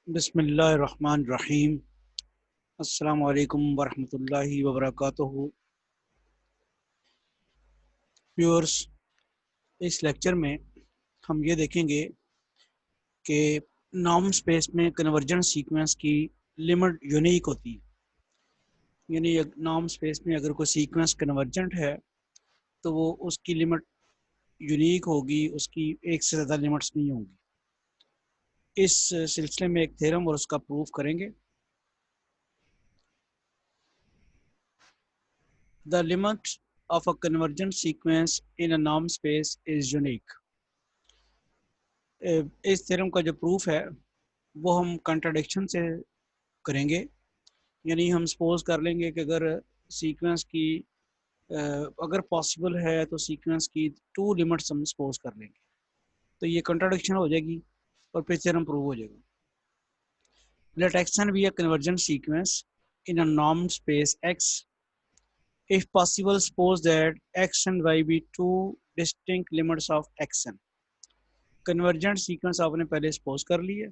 बिस्मिल्लाहिर्रहमानिर्रहीम। अस्सलामु अलैकुम वरहमतुल्लाहि वबरकातुहू। व्यूअर्स, इस लेक्चर में हम ये देखेंगे कि नॉर्म स्पेस में कन्वर्जेंट सीक्वेंस की लिमिट यूनिक होती है। यानी नॉर्म स्पेस में अगर कोई सीक्वेंस कन्वर्जेंट है तो वो उसकी लिमिट यूनिक होगी, उसकी एक से ज़्यादा लिमिट्स नहीं होंगी। इस सिलसिले में एक थ्योरम और उसका प्रूफ करेंगे। The limit of a convergent sequence in a norm space is unique. इस थ्योरम का जो प्रूफ है वो हम कंट्राडिक्शन से करेंगे। यानी हम सपोज कर लेंगे कि अगर सीक्वेंस की अगर पॉसिबल है तो सीक्वेंस की टू लिमिट्स हम सपोज कर लेंगे, तो ये कंट्राडिक्शन हो जाएगी और फिर थ्योरम प्रूव हो जाएगा। Let x n be a convergent sequence in a norm space x if possible suppose that x and y be two distinct limits of xn। Convergent sequence आपने पहले सपोज कर लिया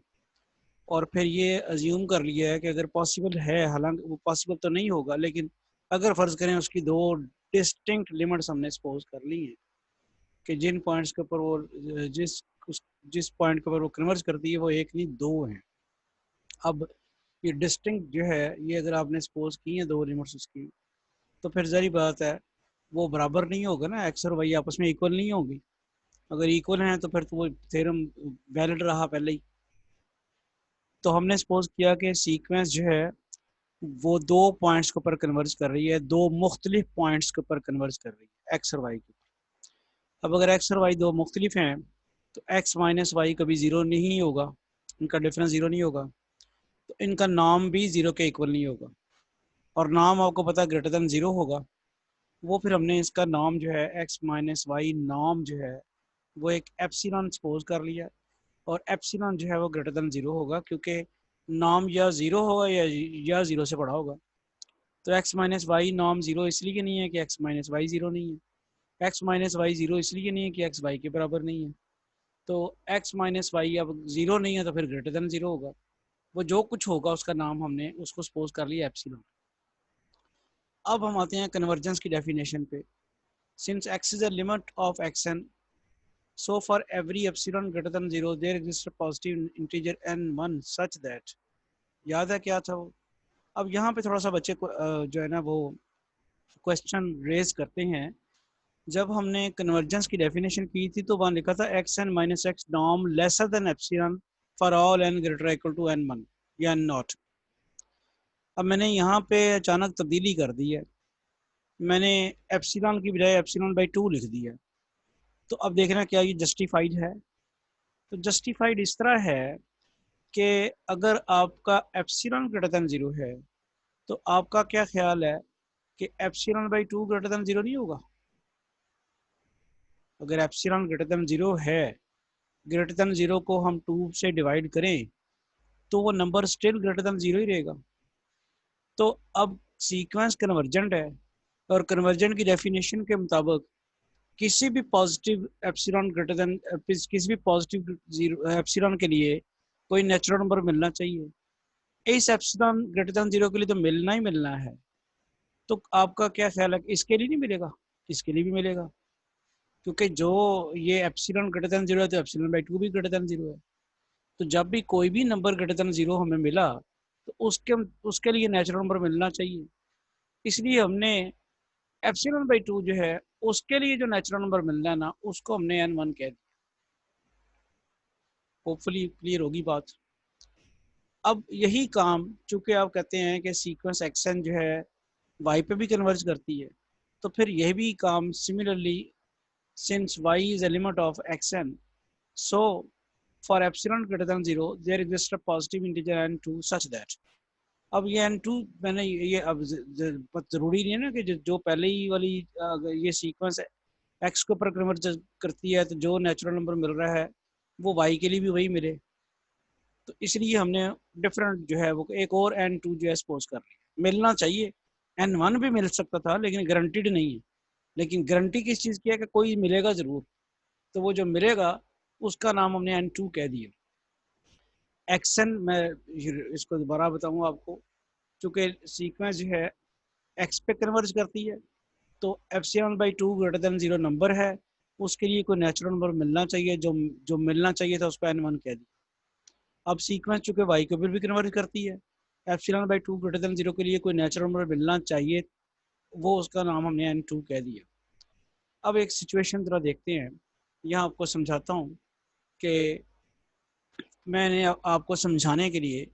और फिर ये अज्यूम कर लिया है कि अगर पॉसिबल है, हालांकि वो पॉसिबल तो नहीं होगा, लेकिन अगर फ़र्ज़ करें उसकी दो डिस्टिंक्ट लिमिट्स हमने सपोज कर ली हैं कि जिन पॉइंट्स के ऊपर वो जिस जिस पॉइंट के ऊपर वो कन्वर्ज करती है वो एक नहीं दो हैं। अब ये डिस्टिंक्ट जो है ये अगर आपने सपोज की है दो लिमिट्स उसकी, तो फिर ज़ाहिर बात है वो बराबर नहीं होगा ना, एक्स और वाई आपस में इक्वल नहीं होगी। अगर इक्वल हैं तो फिर तो वो थ्योरम वैलिड रहा पहले ही। तो हमने सपोज किया कि सीक्वेंस जो है वो दो पॉइंट्स के ऊपर कन्वर्ज कर रही है, दो मुख्तलिफ पॉइंट्स के ऊपर कन्वर्ज कर रही है, एक्स और वाई के ऊपर। अब अगर एक्स और वाई दो मुख्तलिफ हैं तो एक्स माइनस वाई कभी ज़ीरो नहीं होगा, इनका डिफरेंस ज़ीरो नहीं होगा, तो इनका नाम भी ज़ीरो के इक्वल नहीं होगा। और नाम आपको पता ग्रेटर दैन ज़ीरो होगा, वो फिर हमने इसका नाम जो है एक्स माइनस वाई नाम जो है वो एक एप्सिलॉन सपोज कर लिया। और एप्सिलॉन जो है वो ग्रेटर दैन ज़ीरो होगा क्योंकि नाम या ज़ीरो होगा या ज़ीरो से बड़ा होगा। तो x minus y norm zero इसलिए नहीं है कि एक्स माइनस वाई जीरो नहीं है, एक्स माइनस वाई जीरो इसलिए नहीं है कि एक्स वाई के बराबर नहीं है। तो एक्स माइनस वाई अब जीरो नहीं है तो फिर ग्रेटर देन जीरो होगा। वो जो कुछ होगा उसका नाम हमने उसको सपोज कर लिया एप्सिलॉन। अब हम आते हैं कन्वर्जेंस की डेफिनेशन पे। Since x is a limit of x n, so for every epsilon greater than zero there exists a positive integer n1 such that, याद है क्या था वो? अब यहाँ पे थोड़ा सा बच्चे को जो है ना वो क्वेश्चन रेज करते हैं। जब हमने कन्वर्जेंस की डेफिनेशन की थी तो वहाँ लिखा था x n minus x norm lesser than epsilon for all n greater equal to n one या एन नॉट। अब मैंने यहाँ पे अचानक तब्दीली कर दी है, मैंने एप्सिलॉन की बजाय एप्सिलॉन बाई टू लिख दिया। तो अब देखना क्या ये जस्टिफाइड है? तो जस्टिफाइड इस तरह है कि अगर आपका एप्सिलॉन ग्रेटर देन जीरो है तो आपका क्या ख्याल है कि epsilon by two greater than zero नहीं होगा? अगर एप्सिलॉन ग्रेटर देन जीरो है, ग्रेटर देन जीरो को हम टू से डिवाइड करें तो वो number still greater than zero ही रहेगा। तो अब सीक्वेंस कन्वर्जेंट है और कन्वर्जेंट की डेफिनेशन के मुताबिक किसी भी पॉजिटिव एप्सिलॉन ग्रेटर देन किसी भी पॉजिटिव जीरो एप्सिलॉन के लिए कोई नेचुरल नंबर मिलना चाहिए। इस एप्सिलॉन ग्रेटर देन जीरो के लिए तो मिलना ही मिलना है। तो आपका क्या ख्याल है कि इसके लिए नहीं मिलेगा? इसके लिए भी मिलेगा, क्योंकि जो ये एप्सिलॉन ग्रेटर देन जीरो है तो एप्सिलॉन बाई टू भी ग्रेटर देन जीरो है। तो जब भी कोई भी नंबर ग्रेटर देन जीरो हमें मिला तो उसके उसके लिए नेचुरल नंबर मिलना चाहिए। इसलिए हमने एप्सिलॉन बाई टू जो है उसके लिए जो नेचुरल नंबर मिलना है ना उसको हमने एन वन कह दिया। होपफुली क्लियर होगी बात। अब यही काम चूंकि आप कहते हैं कि सीक्वेंस एक्सन जो है वाई पे भी कन्वर्ज करती है, तो फिर यह भी काम similarly since y is a limit of xn, so for epsilon greater than 0 there exists a positive integer n2 such that। अब ये n2 मैंने ये अब जरूरी नहीं है ना कि जो पहले ही वाली ये सीक्वेंस x के ऊपर कन्वर्ज करती है तो जो नेचुरल नंबर मिल रहा है वो y के लिए भी वही मिले। तो इसलिए हमने डिफरेंट जो है वो एक और n2 जो है सपोज कर लिया। मिलना चाहिए, n1 भी मिल सकता था लेकिन गारंटीड नहीं है। लेकिन गारंटी किस चीज़ की है कि कोई मिलेगा ज़रूर, तो वो जो मिलेगा उसका नाम हमने n2 कह दिया। एक्शन, मैं इसको दोबारा बताऊंगा आपको, चूँकि सीक्वेंस जो है एक्स पे कन्वर्ज करती है, तो एप्सिलॉन/2 ग्रेटर देन 0 नंबर है, उसके लिए कोई नेचुरल नंबर मिलना चाहिए, जो जो मिलना चाहिए था उसको n1 कह दिया। अब सीक्वेंस चूँकि वाई के ऊपर भी कन्वर्ज करती है, एप्सिलॉन/2 ग्रेटर देन 0 के लिए कोई नेचुरल नंबर मिलना चाहिए, वो उसका नाम हमने n2 कह दिया। अब एक सिचुएशन ज़रा देखते हैं, यहाँ आपको समझाता हूँ कि मैंने आपको समझाने के लिए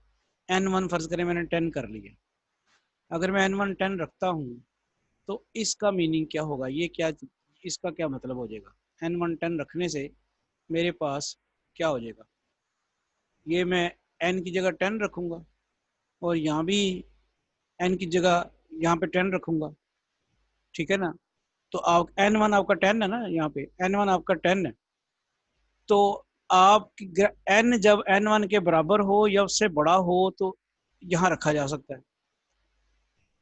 n1 फर्ज करें मैंने 10 कर लिया, अगर मैं n1 10 रखता हूँ तो इसका मीनिंग क्या होगा, ये क्या, इसका क्या मतलब हो जाएगा। n1 10 रखने से मेरे पास क्या हो जाएगा, ये मैं n की जगह 10 रखूँगा और यहाँ भी n की जगह यहाँ पे 10 रखूँगा, ठीक है ना। तो आप n1 आपका 10 है ना, यहाँ पे n1 आपका 10 है, तो आप n जब n1 के बराबर हो या उससे बड़ा हो तो यहाँ रखा जा सकता है।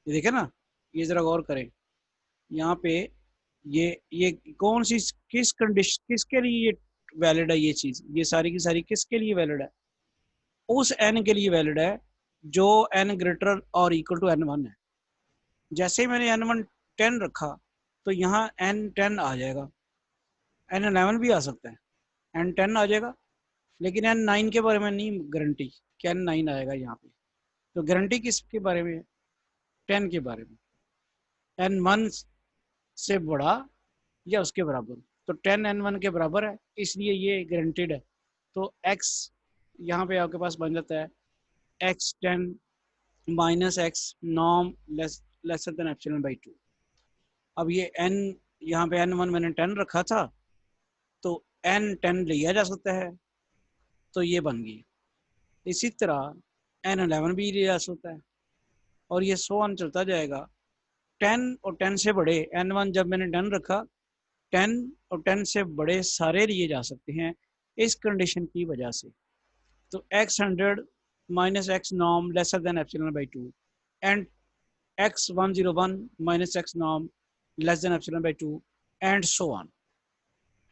ये देखे ना, ये जरा गौर करें, यहाँ पे ये कौन सी, किस कंडीशन, किसके लिए ये वैलिड है, ये चीज, ये सारी की सारी किसके लिए वैलिड है, उस n के लिए वैलिड है जो n ग्रेटर और इक्वल टू n1 है। जैसे ही मैंने n1 10 रखा तो यहाँ n10 आ जाएगा, n11 भी आ सकता है, n10 आ जाएगा, लेकिन n9 के बारे में नहीं गारंटी कि n9 आएगा यहाँ पे। तो गारंटी किसके बारे में है, 10 के बारे में, n1 से बड़ा या उसके बराबर, तो 10 n1 के बराबर है, इसलिए ये गारंटेड है। तो x यहाँ पे आपके पास बन जाता है x10 माइनस एक्स नॉम लेसर देन एप्सिलॉन/2। अब ये n, यहाँ पे n1 मैंने 10 रखा था, तो n10 लिया जा सकता है, तो ये बन गई। इसी तरह n11 भी लिया जा सकता है, और ये सो ऑन चलता जाएगा। 10 और 10 से बड़े, n1 जब मैंने 10 रखा, 10 और 10 से बड़े सारे लिए जा सकते हैं इस कंडीशन की वजह से। तो x100 माइनस एक्स नॉम lesser than epsilon and x101 minus x नॉम less than epsilon and so on.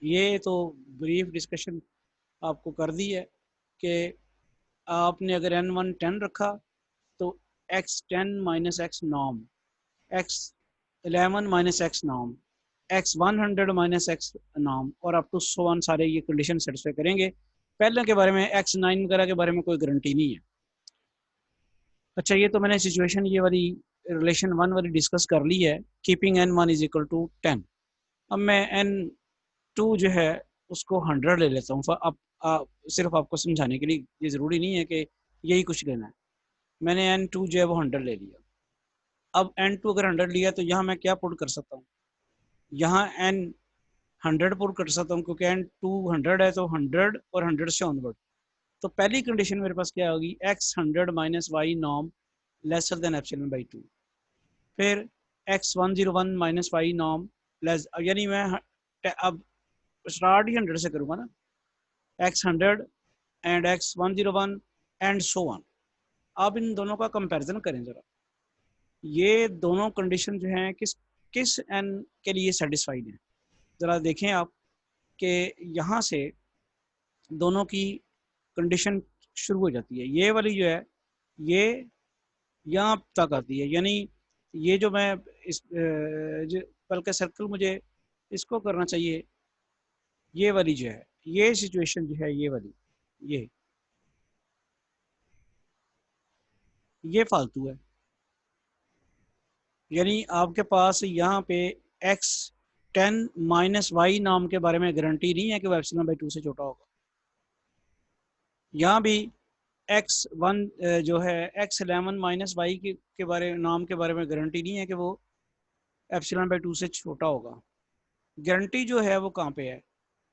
ये तो ब्रीफ डिस्कशन आपको कर दी है कि आपने अगर n1 10 रखा तो x10 माइनस एक्स नॉम, x11 माइनस एक्स नॉम, x100 माइनस एक्स नॉम और अप टू सो ऑन, सारे ये कंडीशन सेटिस्फाई करेंगे। पहले के बारे में x9 वगैरह के बारे में कोई गारंटी नहीं है। अच्छा, ये तो मैंने सिचुएशन ये वाली रिलेशन 1 वाली डिस्कस कर ली है, keeping n1 is equal to 10। अब मैं n2 जो है उसको 100 ले लेता हूँ। अब सिर्फ आपको समझाने के लिए, ये ज़रूरी नहीं है कि यही कुछ लेना है। मैंने n2 जो है वो 100 ले लिया। अब n2 अगर 100 लिया तो यहाँ मैं क्या पुट कर सकता हूँ, यहाँ n 100 पुट कर सकता हूँ, क्योंकि n2 100 है, तो 100 और 100 से ऑनवर्ड। तो पहली कंडीशन मेरे पास क्या होगी, x100 माइनस वाई नॉम लेसर देन एप्सिलॉन/2। फिर x101 माइनस वाई नॉम लेस, यानी मैं अब स्टार्ट ही 100 से करूँगा ना, x100 and x101 and so on. आप इन दोनों का कंपैरिजन करें ज़रा, ये दोनों कंडीशन जो हैं किस किस n के लिए सेटिस्फाइड हैं। ज़रा देखें आप कि यहाँ से दोनों की कंडीशन शुरू हो जाती है। ये वाली जो है ये यहाँ तक आती है, यानी ये जो मैं इस जो बल्कि सर्कल मुझे इसको करना चाहिए, ये वाली जो है, ये सिचुएशन जो है, ये वाली, ये फालतू है। यानी आपके पास यहाँ पे x10 माइनस वाई नाम के बारे में गारंटी नहीं है कि वो एप्सिलॉन/2 से छोटा होगा। यहाँ भी x1 जो है x11 माइनस वाई के बारे नाम के बारे में गारंटी नहीं है कि वो एप्सिलॉन/2 से छोटा होगा। गारंटी जो है वो कहाँ पे है,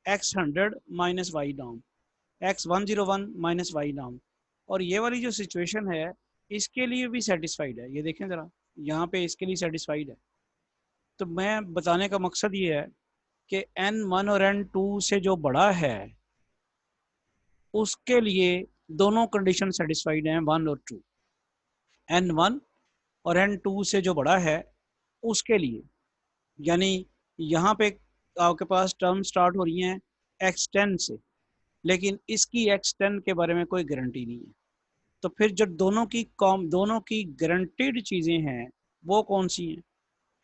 x100 माइनस वाई नाम, x101 माइनस वाई नाम, और ये वाली जो सिचुएशन है इसके लिए भी सेटिस्फाइड है। ये देखें ज़रा, यहाँ पे इसके लिए सेटिस्फाइड है। तो मैं बताने का मकसद ये है कि n1 और n2 से जो बड़ा है उसके लिए दोनों कंडीशन सेटिस्फाइड हैं, 1 और 2। n1 और n2 से जो बड़ा है उसके लिए, यानी यहाँ पे आपके पास टर्म स्टार्ट हो रही हैं x10 से, लेकिन इसकी x10 के बारे में कोई गारंटी नहीं है। तो फिर जो दोनों की गारंटीड चीज़ें हैं वो कौन सी हैं?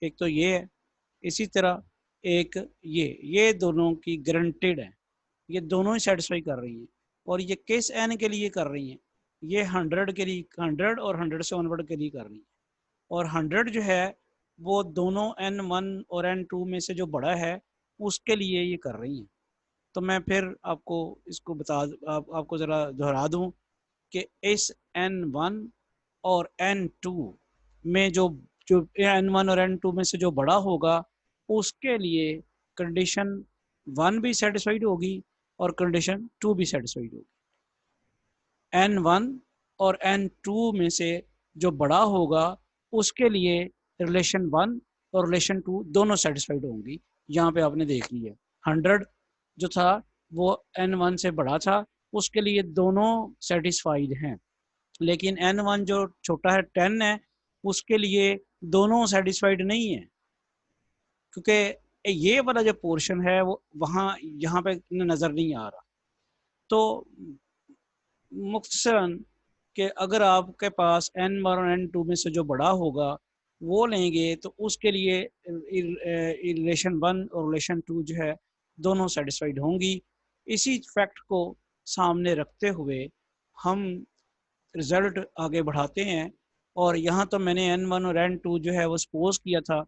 एक तो ये है, इसी तरह एक ये दोनों की गारंटीड है, ये दोनों ही सेटिस्फाई कर रही हैं। और ये किस एन के लिए कर रही हैं? ये 100 के लिए, 100 और 100 से ऑनवर्ड के लिए कर रही हैं। और 100 जो है वो दोनों n1 और n2 में से जो बड़ा है उसके लिए ये कर रही हैं। तो मैं फिर आपको इसको आपको ज़रा दोहरा दूं कि इस n1 और n2 में जो जो n1 और n2 में से जो बड़ा होगा उसके लिए कंडीशन 1 भी सेटिस्फाइड होगी और कंडीशन 2 भी सेटिस्फाइड होगी। n1 और n2 में से जो बड़ा होगा उसके लिए रिलेशन 1 और रिलेशन 2 दोनों सेटिस्फाइड होंगी। यहाँ पे आपने देख लिया 100 जो था वो n1 से बड़ा था, उसके लिए दोनों सेटिस्फाइड हैं। लेकिन n1 जो छोटा है 10 है, उसके लिए दोनों सेटिस्फाइड नहीं है, क्योंकि ये वाला जो पोर्शन है वो वहाँ यहाँ पे नज़र नहीं आ रहा। तो मुख्तसरन कि अगर आपके पास n1 और n2 में से जो बड़ा होगा वो लेंगे तो उसके लिए रिलेशन 1 और रिलेशन 2 जो है दोनों सेटिस्फाइड होंगी। इसी फैक्ट को सामने रखते हुए हम रिज़ल्ट आगे बढ़ाते हैं। और यहाँ तो मैंने n1 और n2 जो है वो सपोज किया था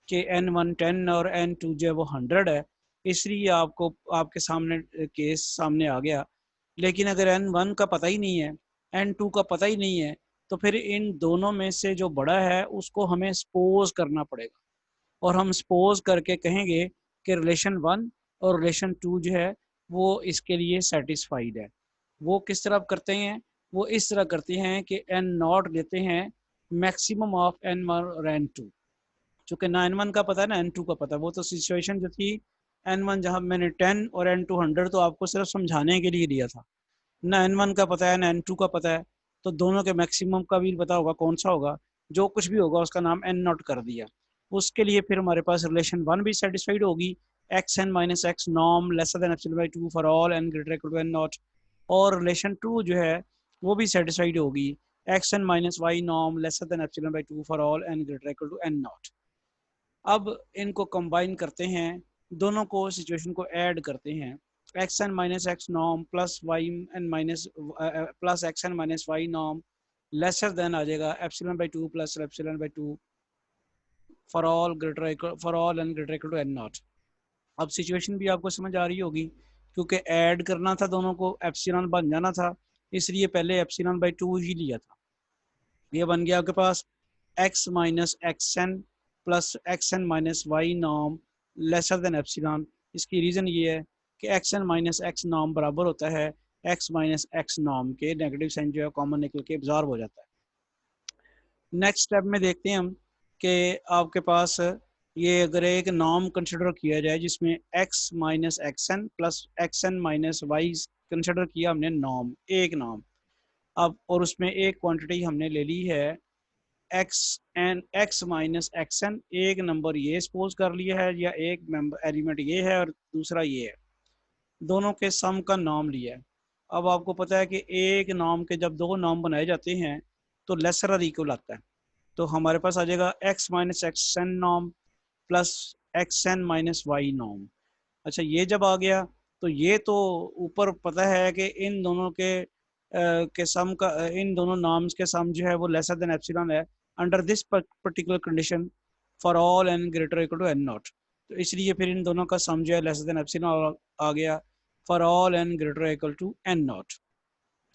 कि n1 10 और n2 जो है वो 100 है, इसलिए आपको आपके सामने केस सामने आ गया। लेकिन अगर n1 का पता ही नहीं है, n2 का पता ही नहीं है, तो फिर इन दोनों में से जो बड़ा है उसको हमें सपोज करना पड़ेगा। और हम सपोज करके कहेंगे कि रिलेशन 1 और रिलेशन 2 जो है वो इसके लिए सेटिस्फाइड है। वो किस तरह करते हैं? वो इस तरह करते हैं कि एन नॉट लेते हैं मैक्सिमम ऑफ n1 और n2। चूँकि ना n1 का पता है ना n2 का पता है, वो तो सिचुएशन जो थी n1 जहाँ मैंने 10 और n2 100 तो आपको सिर्फ समझाने के लिए दिया था। ना n1 का पता है ना n2 का पता है, तो दोनों के मैक्सिमम का भी पता होगा कौन सा होगा, जो कुछ भी होगा उसका नाम n नॉट कर दिया। उसके लिए फिर हमारे पास रिलेशन 1 भी सेटिस्फाइड होगी, xn minus x norm lesser than epsilon by 2 for all n greater equal to n not. और रिलेशन 2 जो है वो भी सेटिस्फाइड होगी, xn minus y norm lesser than epsilon by 2 for all n greater equal to n not. अब इनको combine करते हैं, दोनों को सिचुएशन को ऐड करते हैं। X n minus x norm plus y n minus plus x n minus y norm lesser than आ जाएगा epsilon by 2 plus epsilon by 2 for all n greater equal to n not. अब situation भी आपको समझ आ रही होगी, क्योंकि add करना था दोनों को, एप्सिलॉन बन जाना था, इसलिए पहले एप्सिलॉन बाई 2 ही लिया था। ये बन गया आपके पास x minus x n plus x n minus y norm lesser than epsilon. इसकी रीज़न ये है कि x n minus x norm बराबर होता है x माइनस एक्स नॉर्म के, नेगेटिव साइन जो है कॉमन निकल के एब्जॉर्ब हो जाता है। नेक्स्ट स्टेप में देखते हैं हम कि आपके पास ये अगर एक नॉर्म कंसिडर किया जाए जिसमें x minus x n plus x n minus y consider किया हमने, नॉर्म एक नॉर्म। अब और उसमें एक क्वांटिटी हमने ले ली है एक्स माइनस एक्स एन, एक नंबर ये सपोज कर लिया है, या एक एलिमेंट ये है और दूसरा ये है, दोनों के सम का नाम लिया है। अब आपको पता है कि एक नाम के जब दो नाम बनाए जाते हैं तो लेसर और इक्वल आता है। तो हमारे पास आ जाएगा एक्स माइनस एक्स एन नॉम plus x n minus Y नॉम। अच्छा, ये जब आ गया तो ये तो ऊपर पता है कि इन दोनों के सम का, इन दोनों नाम्स के सम जो है वो लेसर देन एप्सिलॉन है under this particular condition for all n greater equal to n not. तो इसलिए फिर इन दोनों का सम जो है लेसर देन एप्सिलॉन आ गया for all n greater equal to n not.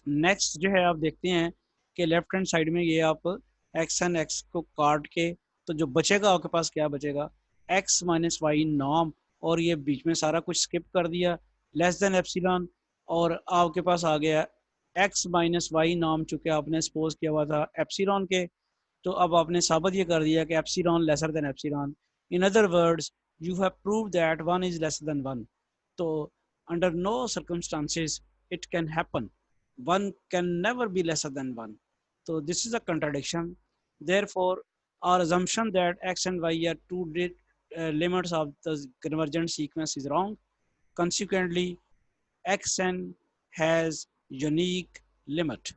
Next जो है आप देखते हैं कि लेफ्ट हैंड साइड में ये आप एक्स एन एक्स को काट के, तो जो बचेगा आपके पास क्या बचेगा, एक्स माइनस वाई नॉर्म, और ये बीच में सारा कुछ स्किप कर दिया लेस देन एप्सिलॉन, और आपके पास आ गया एक्स माइनस वाई नॉर्म, चूँकि आपने सपोज किया हुआ था एप्सिलॉन के, तो अब आपने साबित ये कर दिया कि epsilon lesser than epsilon. In other words you have prove that one is lesser than one. तो under no circumstances it can happen, one can never be lesser than 1. So this is a contradiction. Therefore, our assumption that x and y are two limits of the convergent sequence is wrong. Consequently, xn has unique limit.